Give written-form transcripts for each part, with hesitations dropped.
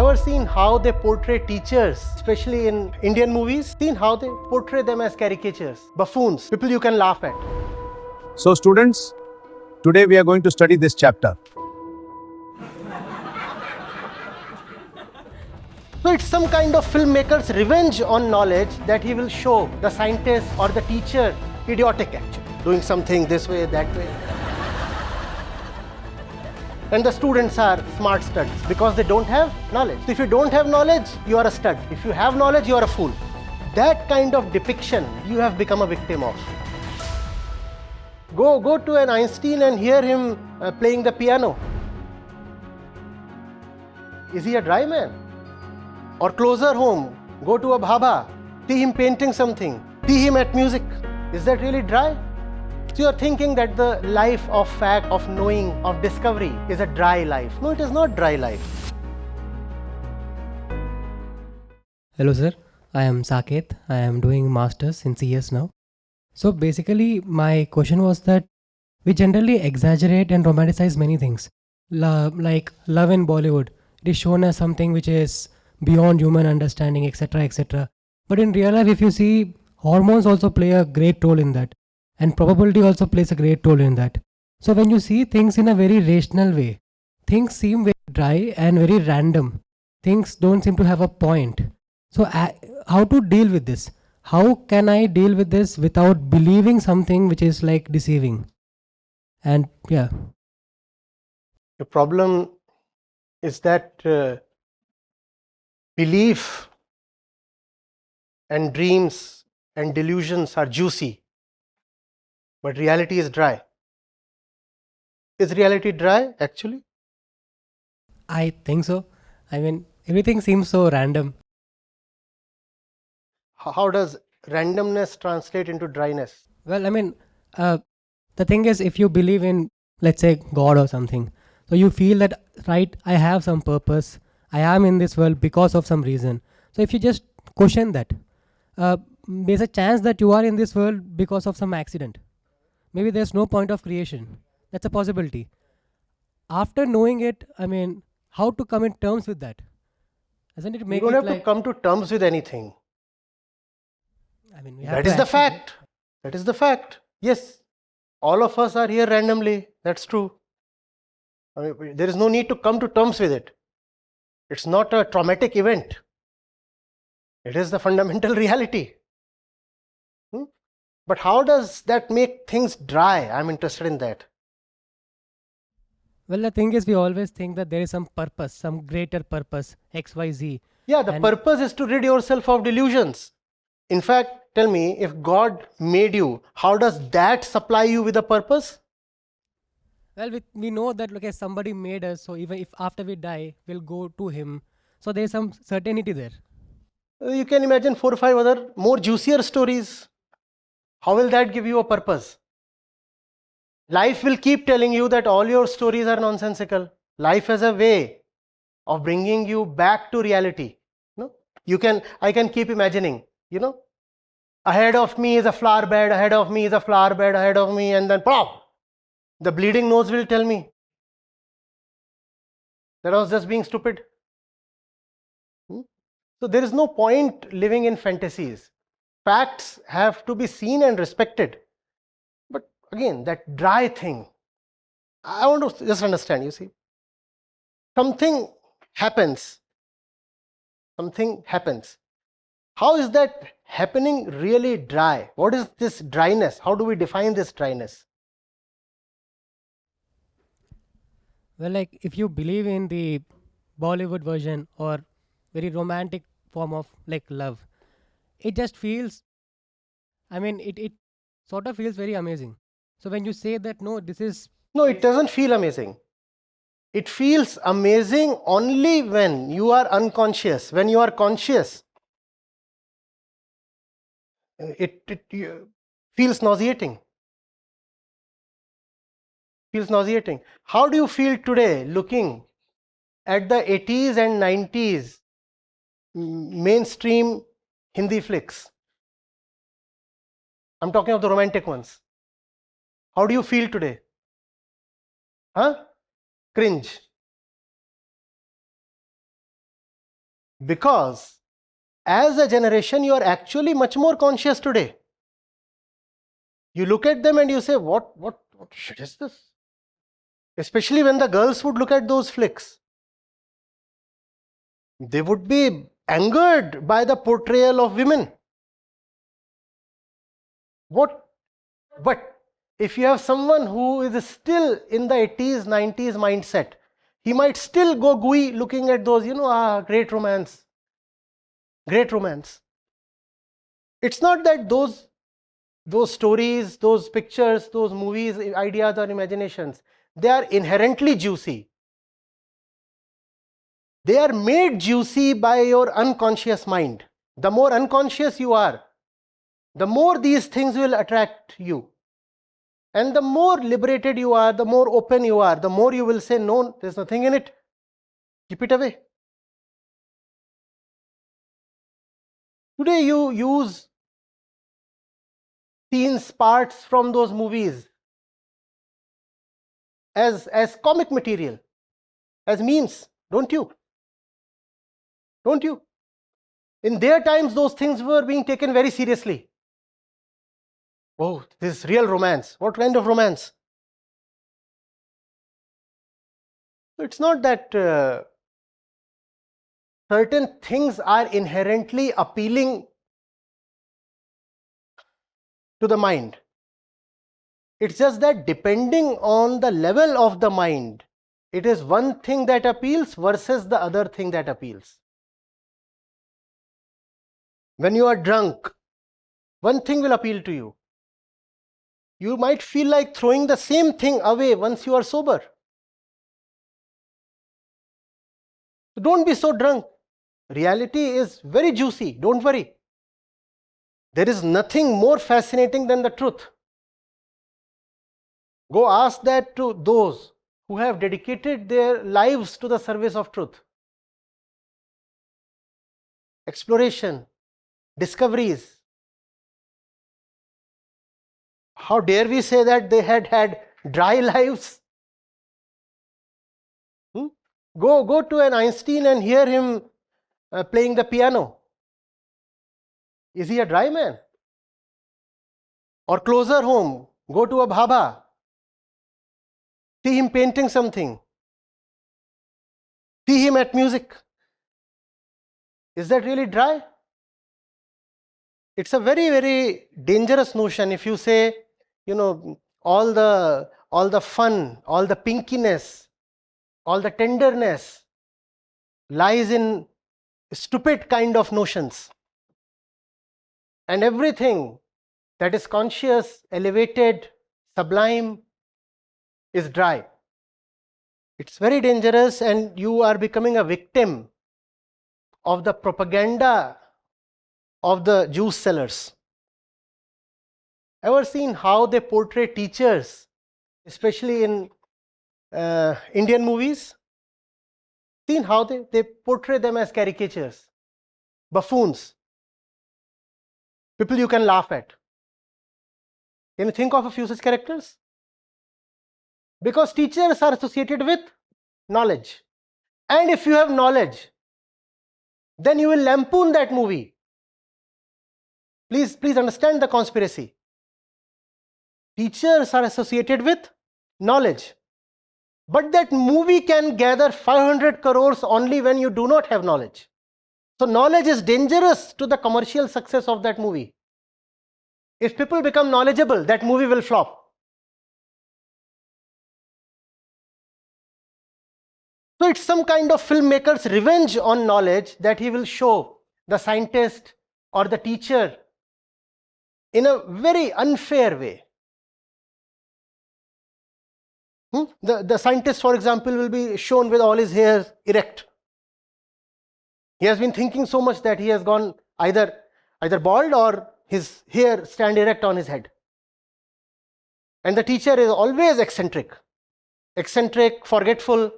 ever seen how they portray teachers, especially in Indian movies? Seen how they portray them as caricatures, buffoons, people you can laugh at. So students, today we are going to study this chapter. So it's some kind of filmmaker's revenge on knowledge that he will show the scientist or the teacher idiotic actually, doing something this way, that way. And the students are smart studs because they don't have knowledge. So if you don't have knowledge, you are a stud. If you have knowledge, you are a fool. That kind of depiction you have become a victim of. Go to an Einstein and hear him playing the piano. Is he a dry man? Or closer home, go to a Bhaba, see him painting something, see him at music. Is that really dry? So you are thinking that the life of fact, of knowing, of discovery is a dry life. No, it is not dry life. Hello sir, I am Saket. I am doing masters in CS now. So basically my question was that we generally exaggerate and romanticize many things. Like love in Bollywood, it is shown as something which is beyond human understanding, etc., etc. But in real life, if you see, hormones also play a great role in that, and probability also plays a great role in that. So when you see things in a very rational way, things seem very dry and very random. Things don't seem to have a point. So how to deal with this? How can I deal with this without believing something which is like deceiving? And yeah. The problem is that belief and dreams and delusions are juicy, but reality is dry. Is reality dry actually? I think so. I mean, everything seems so random. How does randomness translate into dryness? Well, I mean, the thing is, if you believe in, let's say, God or something, so you feel that, right, I have some purpose, I am in this world because of some reason. So if you just question that, there's a chance that you are in this world because of some accident. Maybe there's no point of creation. That's a possibility. After knowing it, I mean, how to come in terms with that? Doesn't it make You don't it have like... to come to terms with anything. I mean, we have That to is the accept it. fact. That is the fact. Yes, all of us are here randomly. That's true. I mean, there is no need to come to terms with it. It's not a traumatic event. It is the fundamental reality. But how does that make things dry? I'm interested in that. Well, the thing is, we always think that there is some purpose, some greater purpose, X, Y, Z. Yeah, the And- purpose is to rid yourself of delusions. In fact, tell me, if God made you, how does that supply you with a purpose? Well, we know that, okay, somebody made us, so even if after we die, we'll go to him. So there's some certainty there. You can imagine 4 or 5 other more juicier stories. How will that give you a purpose? Life will keep telling you that all your stories are nonsensical. Life has a way of bringing you back to reality. No? I can keep imagining, ahead of me is a flower bed, ahead of me is a flower bed, ahead of me, and then pop! The bleeding nose will tell me that I was just being stupid. So there is no point living in fantasies. Facts have to be seen and respected. But again, that dry thing, I want to just understand, you see. Something happens. How is that happening really dry? What is this dryness? How do we define this dryness? Well, like if you believe in the Bollywood version or very romantic form of like love, it just feels, I mean, it sort of feels very amazing. So when you say that, no, this is... No, it doesn't feel amazing. It feels amazing only when you are unconscious. When you are conscious, it feels nauseating. How do you feel today looking at the 80s and 90s mainstream Hindi flicks? I'm talking of the romantic ones. How do you feel today? Cringe. Because as a generation, you are actually much more conscious today. You look at them and you say, what shit is this? Especially when the girls would look at those flicks. They would be angered by the portrayal of women. But if you have someone who is still in the 80s, 90s mindset, he might still go gooey looking at those, great romance. Great romance. It's not that those stories, those pictures, those movies, ideas or imaginations, they are inherently juicy. They are made juicy by your unconscious mind. The more unconscious you are, the more these things will attract you. And the more liberated you are, the more open you are, the more you will say, no, there's nothing in it. Keep it away. Today you use scenes, parts from those movies as comic material, as memes, don't you? Don't you? In their times, those things were being taken very seriously. Oh, this is real romance. What kind of romance? It's not that certain things are inherently appealing to the mind. It's just that depending on the level of the mind, it is one thing that appeals versus the other thing that appeals. When you are drunk, one thing will appeal to you. You might feel like throwing the same thing away once you are sober. So don't be so drunk. Reality is very juicy. Don't worry. There is nothing more fascinating than the truth. Go ask that to those who have dedicated their lives to the service of truth. Exploration, discoveries. How dare we say that they had dry lives? Go to an Einstein and hear him playing the piano. Is he a dry man? Or closer home, go to a Bhabha. See him painting something. See him at music. Is that really dry? It's a very, very dangerous notion if you say, all the fun, all the pinkiness, all the tenderness lies in stupid kind of notions. And everything that is conscious, elevated, sublime is dry. It's very dangerous, and you are becoming a victim of the propaganda of the juice sellers. Ever seen how they portray teachers, especially in Indian movies? Seen how they portray them as caricatures, buffoons, people you can laugh at. Can you think of a few such characters? Because teachers are associated with knowledge. And if you have knowledge, then you will lampoon that movie. Please understand the conspiracy. Teachers are associated with knowledge. But that movie can gather 500 crores only when you do not have knowledge. So knowledge is dangerous to the commercial success of that movie. If people become knowledgeable, that movie will flop. So it's some kind of filmmaker's revenge on knowledge that he will show the scientist or the teacher in a very unfair way. The scientist, for example, will be shown with all his hair erect. He has been thinking so much that he has gone either bald or his hair stand erect on his head. And the teacher is always eccentric, forgetful,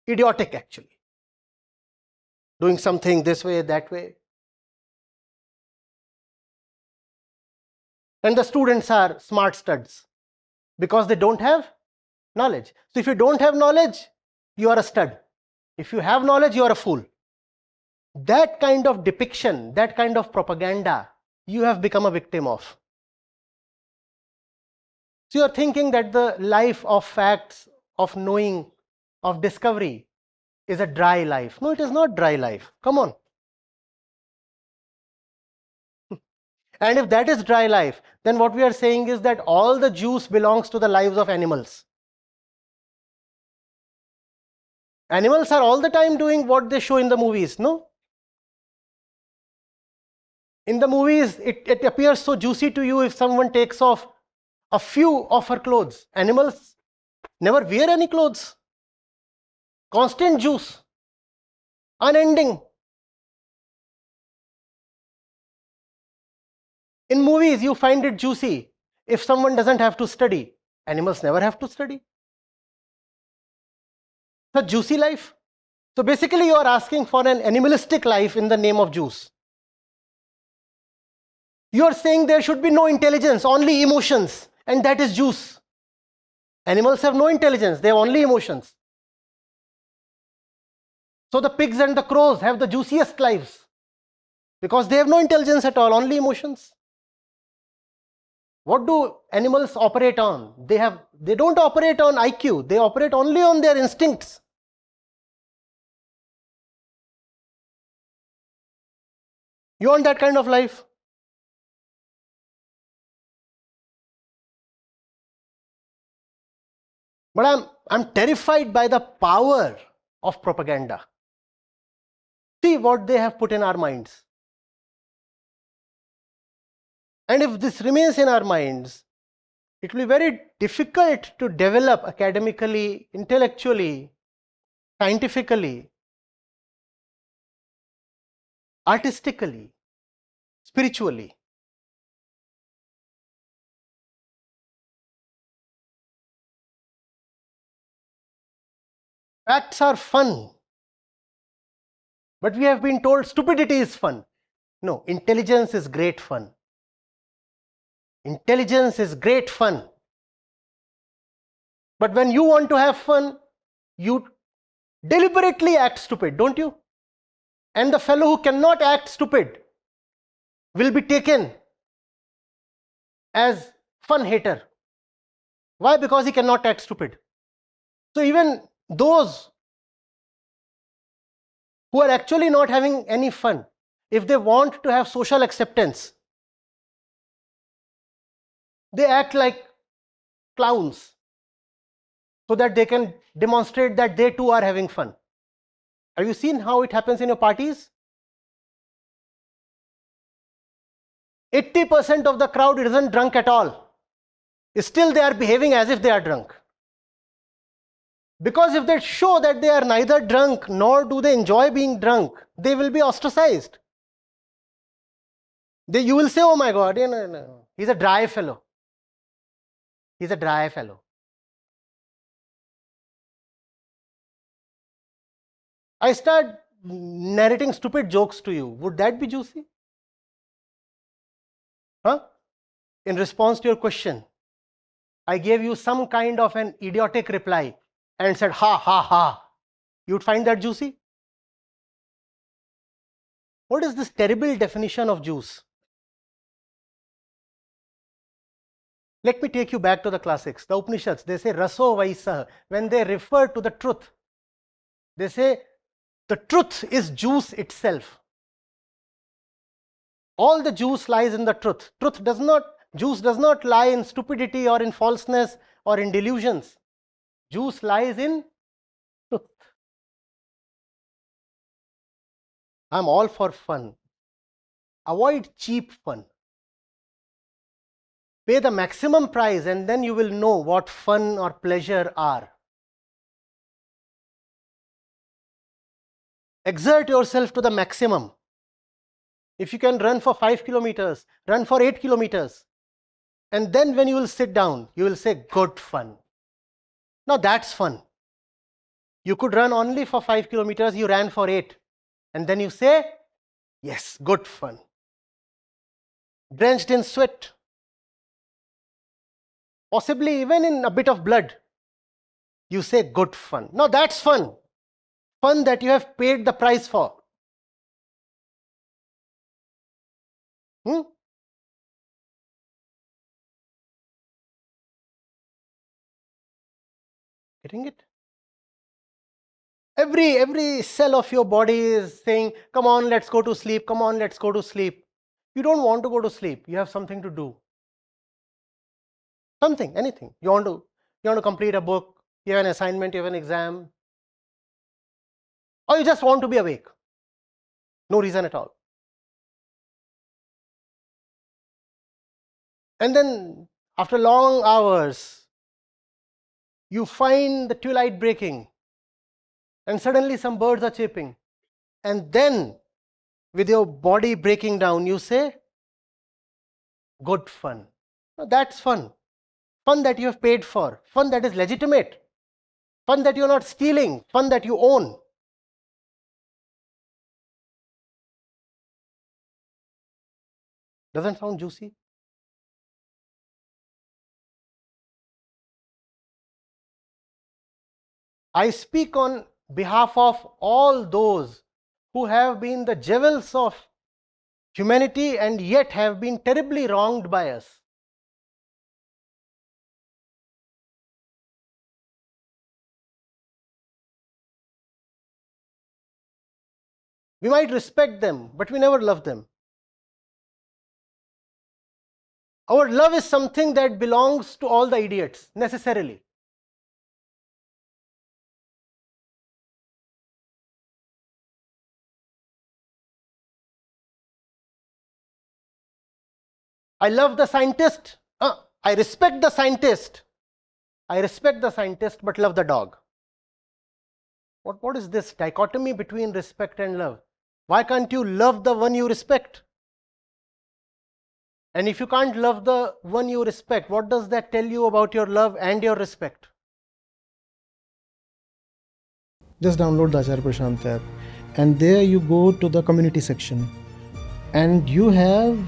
idiotic actually, doing something this way, that way. And the students are smart studs because they don't have knowledge. So if you don't have knowledge, you are a stud. If you have knowledge, you are a fool. That kind of depiction, that kind of propaganda, you have become a victim of. So you are thinking that the life of facts, of knowing, of discovery is a dry life. No, it is not dry life. Come on. And if that is dry life, then what we are saying is that all the juice belongs to the lives of animals. Animals are all the time doing what they show in the movies, no? In the movies, it appears so juicy to you if someone takes off a few of her clothes. Animals never wear any clothes. Constant juice. Unending. In movies, you find it juicy if someone doesn't have to study. Animals never have to study. It's a juicy life. So basically, you are asking for an animalistic life in the name of juice. You are saying there should be no intelligence, only emotions, and that is juice. Animals have no intelligence, they have only emotions. So the pigs and the crows have the juiciest lives because they have no intelligence at all, only emotions. What do animals operate on? They don't operate on IQ, they operate only on their instincts. You want that kind of life? But I'm terrified by the power of propaganda. See what they have put in our minds. And if this remains in our minds, it will be very difficult to develop academically, intellectually, scientifically, artistically, spiritually. Facts are fun, but we have been told stupidity is fun. No, intelligence is great fun. Intelligence is great fun. But when you want to have fun, you deliberately act stupid, don't you? And the fellow who cannot act stupid will be taken as fun hater. Why? Because he cannot act stupid. So even those who are actually not having any fun, if they want to have social acceptance, they act like clowns so that they can demonstrate that they too are having fun. Have you seen how it happens in your parties? 80% of the crowd isn't drunk at all. Still they are behaving as if they are drunk. Because if they show that they are neither drunk nor do they enjoy being drunk, they will be ostracized. You will say, oh my God, he's a dry fellow. He's a dry fellow. I start narrating stupid jokes to you. Would that be juicy? Huh? In response to your question, I gave you some kind of an idiotic reply and said, ha, ha, ha. You'd find that juicy? What is this terrible definition of juice? Let me take you back to the classics, the Upanishads. They say, raso vaisa. When they refer to the truth, they say, the truth is juice itself. All the juice lies in the truth. Juice does not lie in stupidity or in falseness or in delusions. Juice lies in truth. I'm all for fun. Avoid cheap fun. Pay the maximum price and then you will know what fun or pleasure are. Exert yourself to the maximum. If you can run for 5 kilometers, run for 8 kilometers. And then when you will sit down, you will say, good fun. Now that's fun. You could run only for 5 kilometers, you ran for 8. And then you say, yes, good fun. Drenched in sweat. Possibly even in a bit of blood. You say, good fun. Now that's fun. fun that you have paid the price for. Getting it? Every cell of your body is saying, come on, let's go to sleep, come on, let's go to sleep. You don't want to go to sleep. You have something to do. Something, anything. You want to complete a book, you have an assignment, you have an exam, or you just want to be awake. No reason at all. And then after long hours, you find the twilight breaking, and suddenly some birds are chirping. And then, with your body breaking down, you say, good fun. Now, that's fun. Fun that you have paid for. Fun that is legitimate. Fun that you're not stealing. Fun that you own. Doesn't sound juicy? I speak on behalf of all those who have been the jewels of humanity and yet have been terribly wronged by us. We might respect them, but we never love them. Our love is something that belongs to all the idiots, necessarily. I love the scientist. I respect the scientist. I respect the scientist, but love the dog. What is this dichotomy between respect and love? Why can't you love the one you respect? And if you can't love the one you respect, what does that tell you about your love and your respect? Just download the Acharya Prashant app, and there you go to the community section, and you have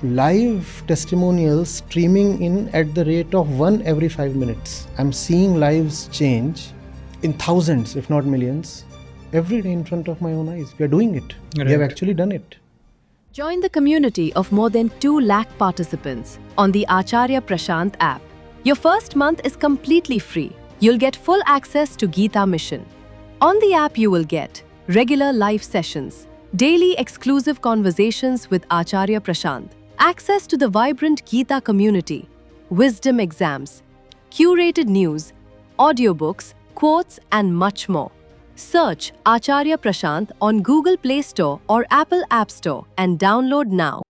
live testimonials streaming in at the rate of 1 every 5 minutes. I'm seeing lives change in thousands, if not millions, every day in front of my own eyes. We are doing it. Right. We have actually done it. Join the community of more than 2 lakh participants on the Acharya Prashant app. Your first month is completely free. You'll get full access to Gita Mission. On the app, you will get regular live sessions, daily exclusive conversations with Acharya Prashant, access to the vibrant Gita community, wisdom exams, curated news, audiobooks, quotes, and much more. Search Acharya Prashant on Google Play Store or Apple App Store and download now.